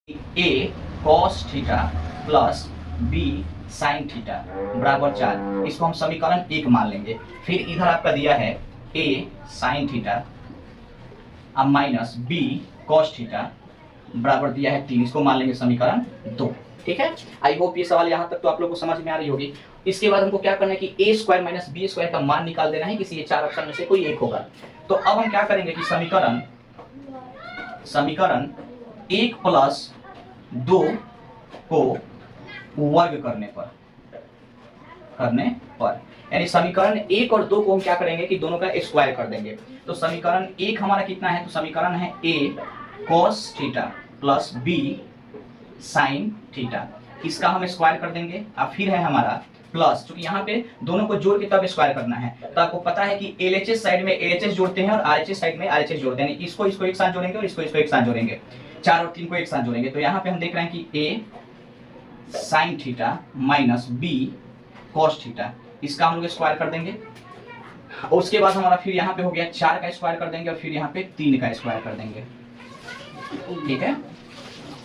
ए cos theta plus B sine theta बराबर 4। इसको हम समीकरण 1 मान लेंगे। फिर इधर आपका दिया है ए साइन थीटा अब माइनस बी कॉस थीटा बराबर दिया है 3। इसको मान लेंगे समीकरण 2। ठीक है, आई होप ये सवाल यहाँ तक तो आप लोग को समझ में आ रही होगी। इसके बाद हमको क्या करना है कि ए स्क्वायर माइनस बी स्क्वायर का मान निकाल देना है, किसी ये 4 ऑप्शन में से कोई एक होगा। तो अब हम क्या करेंगे कि समीकरण 1 प्लस 2 को वर्ग करने पर यानी समीकरण 1 और 2 को हम क्या करेंगे कि दोनों का स्क्वायर कर देंगे। तो समीकरण 1 हमारा कितना है, तो समीकरण है a cos theta plus b sin theta, इसका हम स्क्वायर कर देंगे। अब फिर है हमारा प्लस, क्योंकि यहाँ पे दोनों को जोड़ के तब स्क्वायर करना है। तो आपको पता है कि LHS साइड में LHS जोड़ते हैं और RHS साइड में RHS जोड़ते हैं, यानी इसको एक साथ जोड़ेंगे और इसको एक साथ जोड़ेंगे, 4 और 3 को एक साथ जोड़ेंगे। तो यहाँ पे हम देख रहे हैं कि a sin theta minus b cos theta, इसका हम लोग स्क्वायर कर देंगे। और उसके बाद हमारा फिर यहाँ पे हो गया 4 का स्क्वायर कर देंगे और फिर यहाँ पे 3 का स्क्वायर कर देंगे। ठीक है,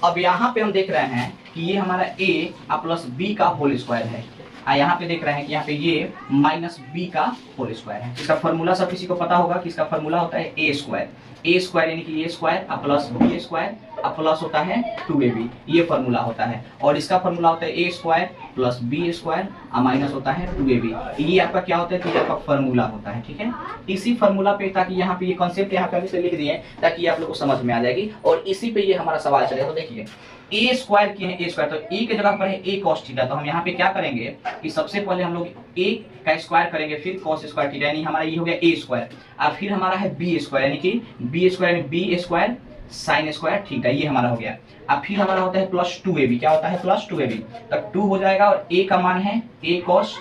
अब यहाँ पे हम देख रहे हैं कि ये हमारा a प्लस b का होल स्क्वायर है। यहाँ पे देख रहे हैं कि यहाँ पे ये माइनस b का होल स्क्वायर है। इसका फॉर्मूला सब किसी को पता होगा कि इसका फॉर्मूला होता है a स्क्वायर यानी कि a square plus b square plus होता है 2ab, ये फॉर्मूला होता है। और इसका फॉर्मूला होता है a square plus b square minus होता है 2ab, ये आपका क्या होता है, तो ये आपका फॉर्मूला होता है। ठीक है, इसी फॉर्मूला पे, ताकि यहाँ पे ये कॉन्सेप्ट यहाँ पे अभी से लिख दिए ताकि आप लोग को समझ में आ जाएगी और इसी पे ये हमारा सवाल चलेगा। तो देखिए a स्क्वायर की है a स्क्वायर, तो a के जगह पर है a cos थीटा। तो हम यहाँ पे क्या करेंगे कि सबसे पहले हम लोग a का स्क्वायर करेंगे, फिर cos स्क्वायर थीटा, यानी हमारा ये हो गया a स्क्वायर। अब फिर हमारा है b स्क्वायर, यानी कि b स्क्वायर में b square sine square theta, ये हमारा हो गया। अब फिर हमारा होता है प्लस 2ab, क्या होता है प्लस 2ab, तब 2 हो जाएगा और a का मान है a cos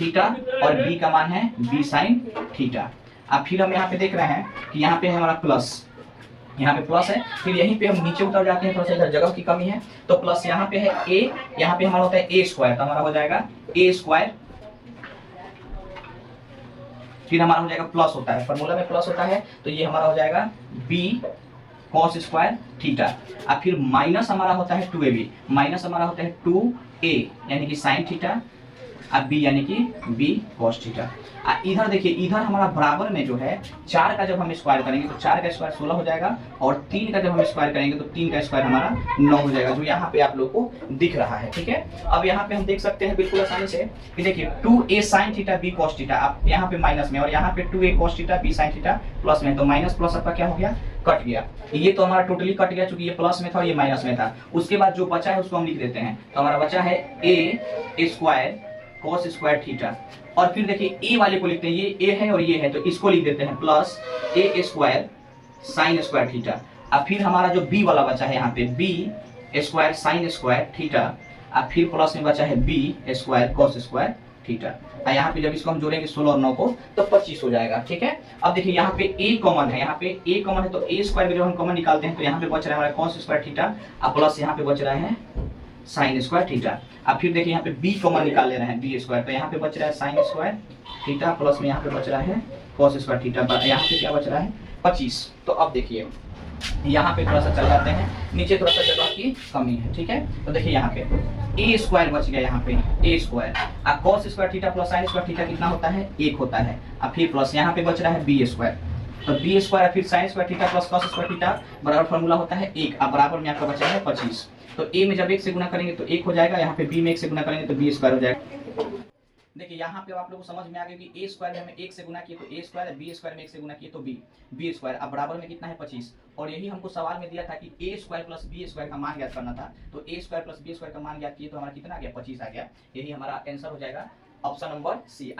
थीटा और b का मान है b साइन थीटा। अब फिर हम यहाँ पे देख रहे हैं कि यहाँ पे है हमारा प्लस, यहाँ पे प्लस है, फिर यहीं पे हम नीचे उतर जाते हैं, थोड़ा सा इधर जगह की कमी है। तो प्लस यहाँ पे है a, यहाँ पे हमारा होता है a स्क्वायर, तो हमारा हो जाएगा a स्क्वायर, फिर हमारा हो जाएगा प्लस होता है, फॉर्मूला में प्लस होता है, तो ये हमारा हो जाएगा b cos स्क्वायर थीटा। अब फिर माइनस हमारा होता है 2ab, माइनस हमारा होता है 2a यानी कि साइन थीटा, अब b यानी कि b cos थीटा। इधर देखिए, इधर हमारा बराबर में जो है 4 का जब हम स्क्वायर करेंगे तो 4 का स्क्वायर 16 हो जाएगा और 3 का जब हम स्क्वायर करेंगे तो 3 का स्क्वायर हमारा 9 हो जाएगा, जो यहाँ पे आप लोग को दिख रहा है। ठीक है, अब यहाँ पे हम देख सकते हैं बिल्कुल आसानी से कि देखिए 2a sin theta b cos theta, आप यहाँ पे माइनस में और यहाँ पे 2a cos theta b sin theta plus में, तो माइनस प्लस आपका क्या हो गया, कट गया। ये तो हमारा टोटली कट गया, चूंकि ये प्लस में था और ये माइनस में था। उसके बाद जो बचा है उसको हम लिख देते हैं, तो हमारा बचा है a square cos square theta, और फिर देखिए a वाले को लिखते हैं, ये a है और ये है, तो इसको लिख देते हैं plus a square sine square theta. अब फिर हमारा जो b वाला बचा है यहाँ पे b square sine square theta, अब फिर प्लस में बचा है b square cos square theta. यहाँ पे जब इसको हम जोड़ेंगे 16 और 9 को तो 25 हो जाएगा। ठीक है, अब देखिए यहाँ पे a कॉमन है, यहाँ पे a कॉमन है, तो a स्क्वायर में जब हम कॉमन निकालते हैं तो यहाँ पे बच रहा है हमारा cos स्क्वायर थीटा, अब प्लस यहाँ पे बच रहा है साइन स्क्वायर थीटा। अब फिर देखिए यहाँ पे b कॉमन निकाल ले रहे हैं b स्क्वायर, तो यहाँ पे बच रहा है साइन स्क्वायर थीटा प्लस में यहाँ पे बच रहा है cos स्क्वायर थीटा, यहाँ पे क्या बच रहा है 25। तो अब देखिए यहाँ पे थोड़ा सा चल जाते हैं, नीचे थोड़ा सा जगह की कमी है। ठीक है, तो देखिए यहाँ पे a स्क्वायर बच गया, यहाँ पे a स्क्वायर, अब cos square theta plus sine square theta कितना होता है 1 होता है। अब फिर प्लस यहाँ पे बच रहा है b स्क्वायर, तो b स्क्वायर फिर sine square theta plus cos square theta बराबर फॉर्मूला होता है 1, अब बराबर में आपका बचा है 25। तो a में जब 1 से गुना करेंगे तो 1 हो जाएगा, यहाँ पे b में 1 से गुना करेंगे तो b स्क्वायर हो जाएगा। देखिए यहाँ पे आप लोगों को समझ में आ गया कि a स्क्वायर में हमें 1 से गुना किए तो a स्क्वायर, b स्क्वायर में 1 से गुना किए तो b स्क्वायर, अब बराबर में कितना है 25। और यही हमको सवाल में दिया था कि a square plus b square का मान ज्ञात करना था, तो a square plus b square का मान ज्ञात किए तो हमारा कितना आ गया 25 आ गया। यही हमारा आंसर हो जाएगा ऑप्शन नंबर सी।